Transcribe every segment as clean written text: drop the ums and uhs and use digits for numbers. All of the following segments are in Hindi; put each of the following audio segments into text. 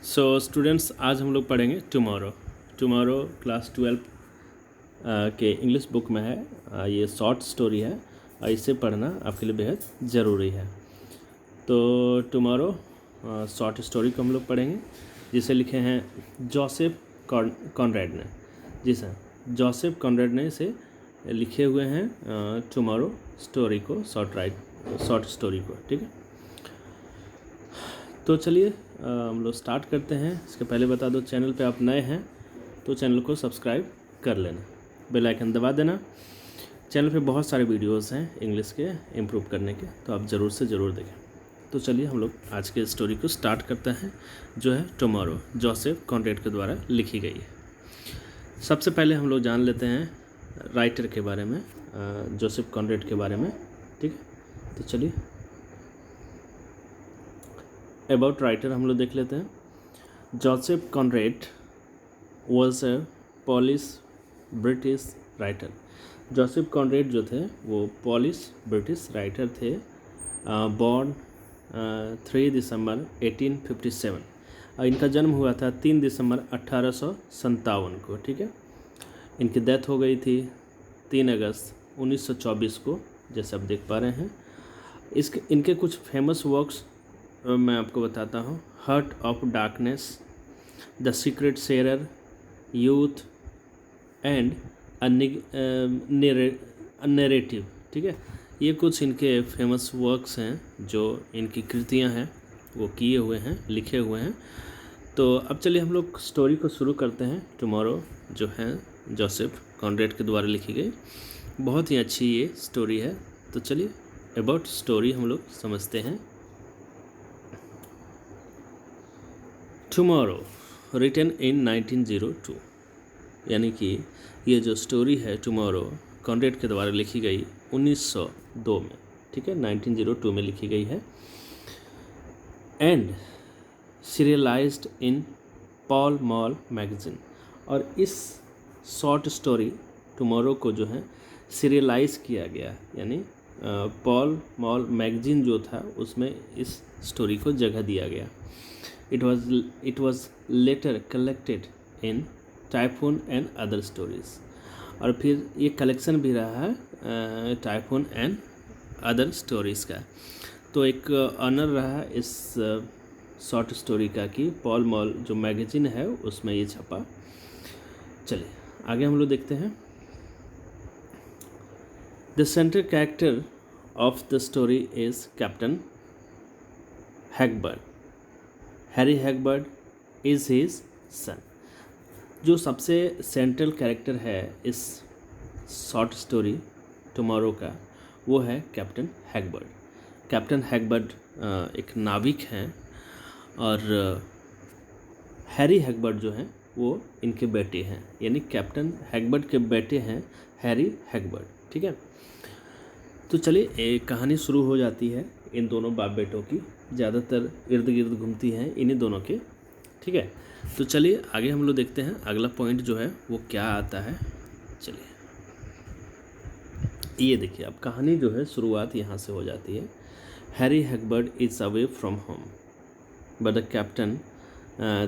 सो स्टूडेंट्स, आज हम लोग पढ़ेंगे टुमारो क्लास 12 के इंग्लिश बुक में है। ये शॉर्ट स्टोरी है और इसे पढ़ना आपके लिए बेहद ज़रूरी है। तो टुमारो शॉर्ट स्टोरी को हम लोग पढ़ेंगे, जिसे लिखे हैं जोसेफ कॉनरेड ने। जी सर, जोसेफ कॉनरेड ने इसे लिखे हुए हैं टुमारो स्टोरी को, शॉर्ट स्टोरी को। ठीक है, तो चलिए हम लोग स्टार्ट करते हैं। इसके पहले बता दो, चैनल पे आप नए हैं तो चैनल को सब्सक्राइब कर लेना, बेल आइकन दबा देना। चैनल पे बहुत सारे वीडियोस हैं इंग्लिश के इम्प्रूव करने के, तो आप ज़रूर से ज़रूर देखें। तो चलिए हम लोग आज के स्टोरी को स्टार्ट करते हैं, जो है टुमारो, जोसेफ कॉनरेड के द्वारा लिखी गई है। सबसे पहले हम लोग जान लेते हैं राइटर के बारे में, जोसेफ कॉनरेड के बारे में। ठीक है, तो चलिए अबाउट राइटर हम लोग देख लेते हैं। Joseph Conrad was a polish British writer. Joseph Conrad जो थे वो पॉलिश ब्रिटिश राइटर थे। बॉर्न 3 दिसंबर 1857 और इनका जन्म हुआ था 3 दिसंबर 1857 को। ठीक है, इनकी डेथ हो गई थी 3 अगस्त 1924 को, जैसे आप देख पा रहे हैं। इनके कुछ फेमस वर्क्स मैं आपको बताता हूँ। Heart of darkness, the secret Shearer, youth and narrative. ठीक है, ये कुछ इनके फेमस वर्क्स हैं, जो इनकी कृतियाँ हैं वो किए हुए हैं, लिखे हुए हैं। तो अब चलिए हम लोग स्टोरी को शुरू करते हैं। टुमारो जो है जोसेफ कॉनरेड के द्वारा लिखी गई बहुत ही अच्छी ये स्टोरी है। तो चलिए अबाउट स्टोरी हम लोग समझते हैं। टुमारो रिटन इन 1902, यानी कि ये जो स्टोरी है टुमारो कॉनरेड के द्वारा लिखी गई 1902 में। ठीक है, 1902 में लिखी गई है। And serialised in Paul mall magazine. और इस शॉर्ट स्टोरी टुमारो को जो है सीरियलाइज किया गया, यानी पॉल मॉल मैगजीन जो था उसमें इस स्टोरी को जगह दिया गया। It was later collected in typhoon and other stories. और फिर ये कलेक्शन भी रहा है टाइफून एंड अदर स्टोरीज़ का। तो एक ऑनर रहा इस शॉर्ट स्टोरी का कि पॉल मॉल जो मैगजीन है उसमें ये छपा। चलिए आगे हम लोग देखते हैं। The central character of the story is captain Hagbert. Harry Hagbert is his son. जो सबसे सेंट्रल कैरेक्टर है इस शॉर्ट स्टोरी टुमारो का, वो है कैप्टन हैगबर्ट। कैप्टन हैगबर्ट एक नाविक हैं और हैरी हैगबर्ट जो हैं वो इनके बेटे हैं, यानी कैप्टन हैगबर्ट के बेटे हैं हैरी हैगबर्ट। ठीक है, तो चलिए एक कहानी शुरू हो जाती है इन दोनों बाप बेटों की। ज़्यादातर इर्द गिर्द घूमती हैं इन्हीं दोनों के। ठीक है, तो चलिए आगे हम लोग देखते हैं अगला पॉइंट जो है वो क्या आता है। चलिए ये देखिए, अब कहानी जो है शुरुआत यहाँ से हो जाती है। Harry Hagbert is away from home but the captain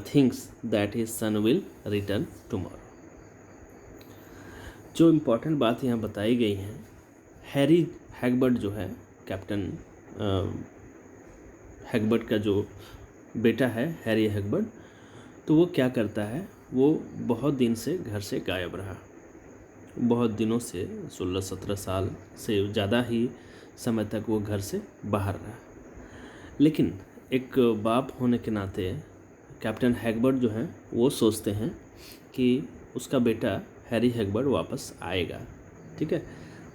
thinks that his son will return tomorrow. जो इम्पोर्टेंट बात यहाँ बताई गई है, हैरी हैगबर्ट जो है कैप्टन हैगबर्ट का जो बेटा है हैरी हैगबर्ट, तो वो क्या करता है, वो बहुत दिन से घर से गायब रहा। बहुत दिनों से 16-17 साल से ज़्यादा ही समय तक वो घर से बाहर रहा। लेकिन एक बाप होने के नाते कैप्टन हैगबर्ट जो है वो सोचते हैं कि उसका बेटा हैरी हैगबर्ट वापस आएगा। ठीक है,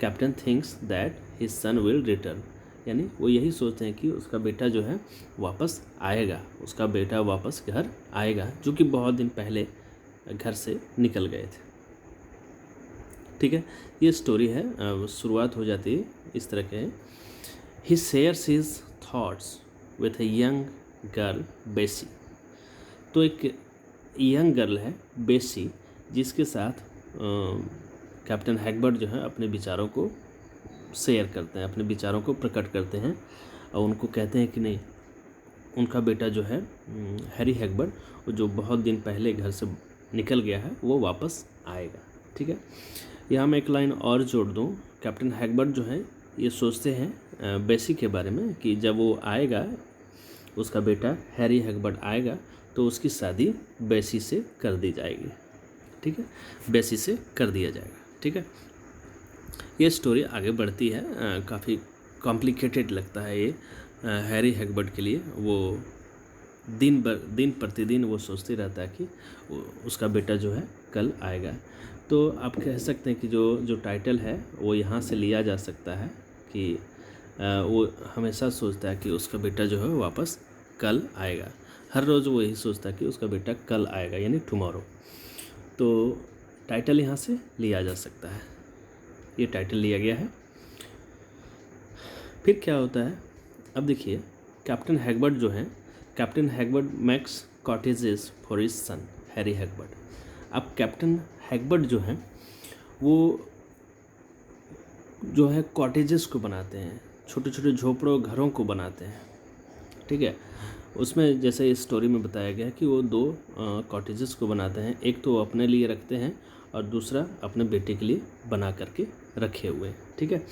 captain thinks that his son will return, यानी वो यही सोचते हैं कि उसका बेटा जो है वापस आएगा, उसका बेटा वापस घर आएगा, जो कि बहुत दिन पहले घर से निकल गए थे। ठीक है, ये स्टोरी है, शुरुआत हो जाती है इस तरह के। He shares his thoughts with a young girl Bessie. तो एक यंग गर्ल है बेसी, जिसके साथ कैप्टन हैगबर्ट जो है अपने विचारों को शेयर करते हैं, अपने विचारों को प्रकट करते हैं और उनको कहते हैं कि नहीं, उनका बेटा जो है हैरी हैगबर्ट, वो जो बहुत दिन पहले घर से निकल गया है, वो वापस आएगा। ठीक है, यहाँ मैं एक लाइन और जोड़ दूँ। कैप्टन हैगबर्ट जो है ये सोचते हैं बेसी के बारे में कि जब वो आएगा, उसका बेटा हैरी हैगबर्ट आएगा तो उसकी शादी बेसी से कर दी जाएगी। ठीक है, बेसी से कर दिया जाएगा। ठीक है, ये स्टोरी आगे बढ़ती है। काफ़ी कॉम्प्लिकेटेड लगता है ये हैरी हैगबर्ट के लिए। वो दिन प्रतिदिन वो सोचते रहता है कि उसका बेटा जो है कल आएगा। तो आप कह सकते हैं कि जो टाइटल है वो यहाँ से लिया जा सकता है कि वो हमेशा सोचता है कि उसका बेटा जो है वापस कल आएगा। हर रोज़ वो यही सोचता है कि उसका बेटा कल आएगा, यानी टुमारो। तो टाइटल यहाँ से लिया जा सकता है, ये टाइटल लिया गया है। फिर क्या होता है, अब देखिए कैप्टन हैगबर्ट जो है, captain Hagbert makes cottages for his son Harry Hagbert. अब कैप्टन हैगबर्ट जो है वो जो है कॉटेजेस को बनाते हैं, छोटे छोटे झोपड़ों घरों को बनाते हैं। ठीक है, उसमें जैसे इस स्टोरी में बताया गया है कि वो 2 कॉटेजेस को बनाते हैं। एक तो वो अपने लिए रखते हैं और दूसरा अपने बेटे के लिए बना करके रखे हुए हैं। ठीक है,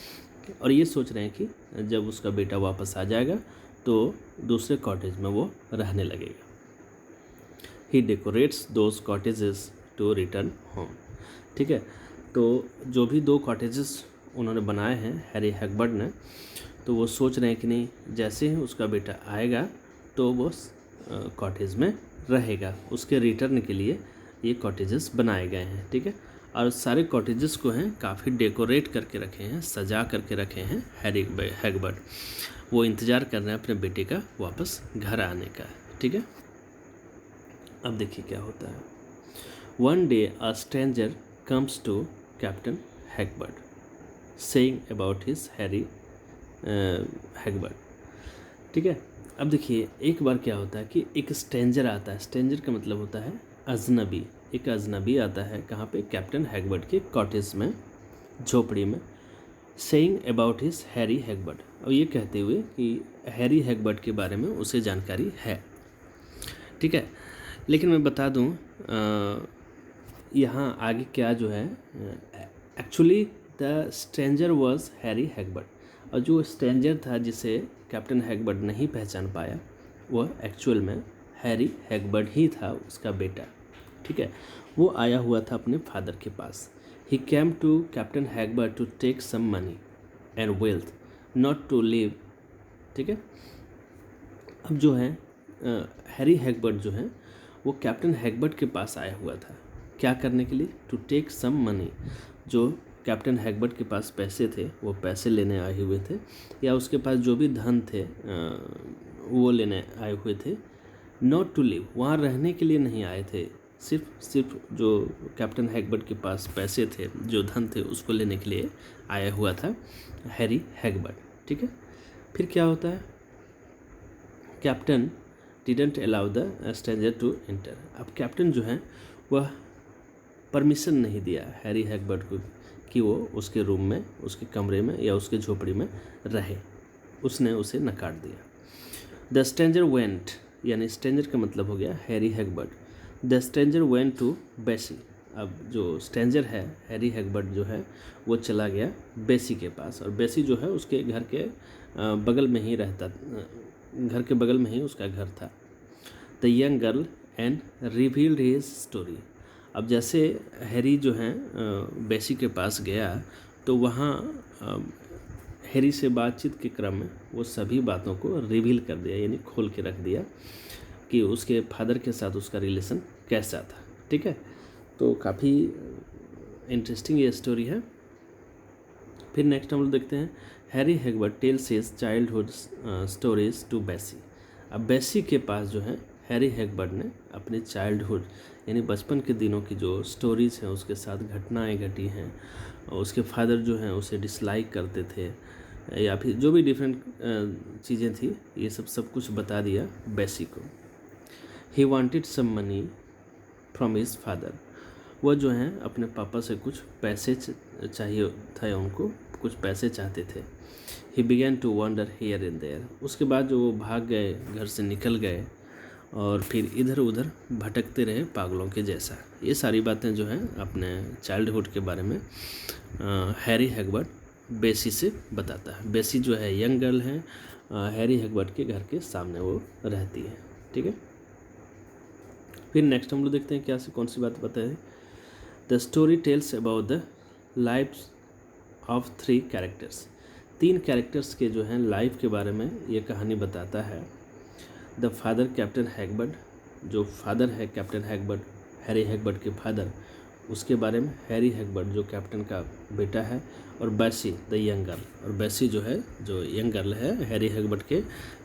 और ये सोच रहे हैं कि जब उसका बेटा वापस आ जाएगा तो दूसरे कॉटेज में वो रहने लगेगा। He decorates those cottages to return home. ठीक है, तो जो भी 2 कॉटेजेस उन्होंने बनाए हैं हैरी हैगबर्ट ने, तो वो सोच रहे हैं कि नहीं, जैसे ही उसका बेटा आएगा तो वो कॉटेज में रहेगा। उसके रिटर्न के लिए ये कॉटेजेस बनाए गए हैं। ठीक है, और सारे कॉटेजेस को हैं काफ़ी डेकोरेट करके रखे हैं, सजा करके रखे हैं हैरी हैगबर्ट। वो इंतज़ार कर रहे हैं अपने बेटे का वापस घर आने का। ठीक है, अब देखिए क्या होता है। One day a stranger comes to captain Hagbert saying about his Harry Hagbert. ठीक है, अब देखिए एक बार क्या होता है कि एक स्ट्रेंजर आता है। स्ट्रेंजर का मतलब होता है अजनबी। एक अजनबी आता है कहाँ पे, कैप्टन हैगबर्ट के कॉटेज में, झोपड़ी में, saying about his Harry Hagbert, और ये कहते हुए कि हैरी हैगबर्ट के बारे में उसे जानकारी है। ठीक है, लेकिन मैं बता दूं यहाँ आगे क्या जो है, actually the stranger was Harry Hagbert, और जो स्ट्रेंजर था जिसे कैप्टन हैगबर्ट नहीं पहचान पाया, वह एक्चुअल में हैरी हैगबर्ट ही था, उसका बेटा। ठीक है, वो आया हुआ था अपने फादर के पास। He came to captain Hagbert to take some money and wealth, not to live. ठीक है, अब जो है हैरी हैगबर्ट जो है वो कैप्टन हैगबर्ट के पास आया हुआ था, क्या करने के लिए, टू टेक सम मनी। जो कैप्टन हैगबर्ट के पास पैसे थे वो पैसे लेने आए हुए थे, या उसके पास जो भी धन थे वो लेने आए हुए थे। नॉट टू लिव, वहाँ रहने के लिए नहीं आए थे, सिर्फ जो कैप्टन हैगबर्ट के पास पैसे थे, जो धन थे, उसको लेने के लिए आया हुआ था हैरी हैगबर्ट। ठीक है, फिर क्या होता है, captain didn't allow the stranger to enter. अब कैप्टन जो है वह परमिशन नहीं दिया हैरी हैगबर्ट को कि वो उसके रूम में, उसके कमरे में या उसके झोपड़ी में रहे। उसने उसे नकार दिया। द स्ट्रेंजर वेंट, यानी स्ट्रेंजर का मतलब हो गया Harry Hagbert. The stranger went to Bessie. अब जो स्ट्रेंजर है हैरी हैगबर्ट जो है वो चला गया बेसी के पास, और बेसी जो है उसके घर के बगल में ही रहता, घर के बगल में ही उसका घर था। The young girl and revealed his story. अब जैसे हैरी जो है बेसी के पास गया तो वहाँ हैरी से बातचीत के क्रम में वो सभी बातों को रिवील कर दिया, यानी खोल के रख दिया कि उसके फादर के साथ उसका रिलेशन कैसा था। ठीक है, तो काफ़ी इंटरेस्टिंग ये स्टोरी है। फिर नेक्स्ट हम लोग देखते हैं, Harry Hagbert tells his childhood stories to Bessie. अब बेसी के पास जो है हैरी हैगबर्ट ने अपने चाइल्डहुड यानी बचपन के दिनों की जो स्टोरीज़ हैं, उसके साथ घटनाएं घटी हैं, और उसके फादर जो हैं उसे डिसलाइक करते थे, या फिर जो भी डिफरेंट चीज़ें थी, ये सब कुछ बता दिया बेसी को। He wanted some money from his father. वह जो हैं अपने पापा से कुछ पैसे चाहिए था उनको, कुछ पैसे चाहते थे। He began to wander here and there. उसके बाद जो वो भाग गए, घर से निकल गए और फिर इधर उधर भटकते रहे पागलों के जैसा। ये सारी बातें जो हैं अपने चाइल्डहुड के बारे में हैरी हैगबर्ट बेसी से बताता है। बेसी जो है यंग गर्ल है, हैरी हैगबर्ट के घर के सामने वो रहती है। ठीक है, फिर नेक्स्ट हम लोग देखते हैं कौन सी बात बताए। The story tells about the lifes of 3 characters. 3 characters के जो हैं लाइफ के बारे में ये कहानी बताता है। द फादर कैप्टन हैगबर्ट, जो फादर है कैप्टन हैगबर्ट, हैरी हैगबर्ट के फादर, उसके बारे में। हैरी हैगबर्ट जो कैप्टन का बेटा है, और बेसी द यंग गर्ल, और बेसी जो है जो यंग गर्ल है हैरी हैगबर्ट के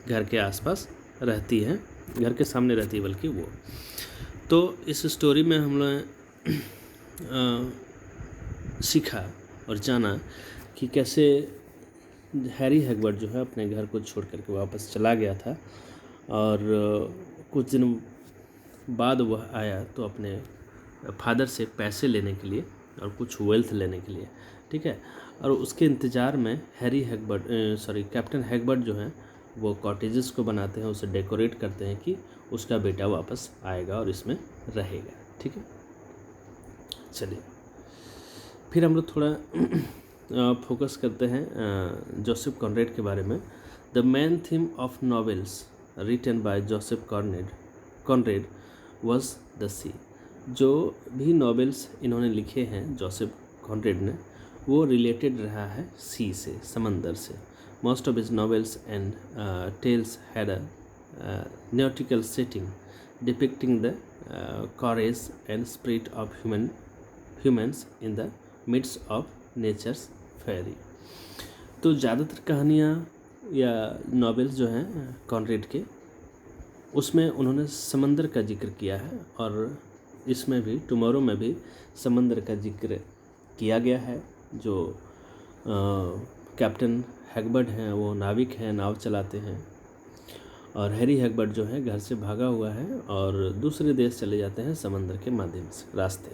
घर के आसपास रहती है, घर के सामने रहती है बल्कि वो। तो इस स्टोरी में हम लोग सीखा और जाना कि कैसे हैरी हैगबर्ट जो है अपने घर को छोड़ करके वापस चला गया था, और कुछ दिन बाद वह आया तो अपने फादर से पैसे लेने के लिए और कुछ वेल्थ लेने के लिए। ठीक है, और उसके इंतज़ार में कैप्टन हैगबर्ट जो है वो कॉटेजेस को बनाते हैं, उसे डेकोरेट करते हैं कि उसका बेटा वापस आएगा और इसमें रहेगा। ठीक है, चलिए फिर हम लोग थोड़ा फोकस करते हैं जोसेफ कॉनरेड के बारे में। The main theme of novels written by Joseph Conrad was the sea. जो भी नॉवेल्स इन्होंने लिखे हैं जोसेफ कॉनरेड ने, वो रिलेटेड रहा है सी से, समंदर से। Most of his novels and tales had a nautical setting depicting the courage and spirit of humans in the midst of nature's fairy। तो ज़्यादातर कहानियाँ या नॉवेल्स जो हैं कॉनरेड के, उसमें उन्होंने समंदर का जिक्र किया है, और इसमें भी टुमारो में भी समंदर का जिक्र किया गया है। जो कैप्टन हैगबर्ट हैं वो नाविक हैं, नाव चलाते हैं, और हैरी हैगबर्ट जो है घर से भागा हुआ है और दूसरे देश चले जाते हैं समंदर के माध्यम से रास्ते।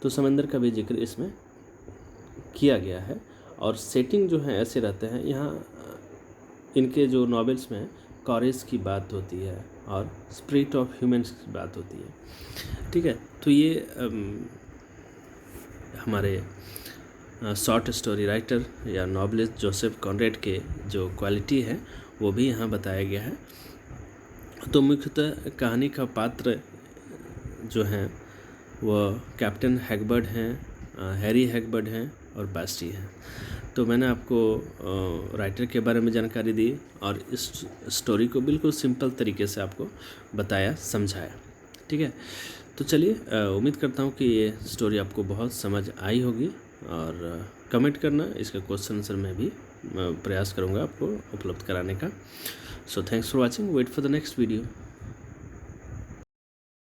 तो समंदर का भी जिक्र इसमें किया गया है, और सेटिंग जो है ऐसे रहते हैं। यहाँ इनके जो नॉवेल्स में कॉरेज की बात होती है और स्पिरिट ऑफ ह्यूमंस की बात होती है। ठीक है, तो ये हमारे शॉर्ट स्टोरी राइटर या नॉवेलिस्ट जोसेफ कॉनरेड के जो क्वालिटी है वो भी यहाँ बताया गया है। तो मुख्यतः कहानी का पात्र जो हैं वो कैप्टन हैगबर्ट हैं, हैरी हैगबर्ट हैं और बेसी हैं। तो मैंने आपको राइटर के बारे में जानकारी दी और इस स्टोरी को बिल्कुल सिंपल तरीके से आपको बताया, समझाया। ठीक है, तो चलिए उम्मीद करता हूँ कि ये स्टोरी आपको बहुत समझ आई होगी, और कमेंट करना, इसका क्वेश्चन आंसर मैं भी प्रयास करूँगा आपको उपलब्ध कराने का। So thanks for watching, wait for the next video.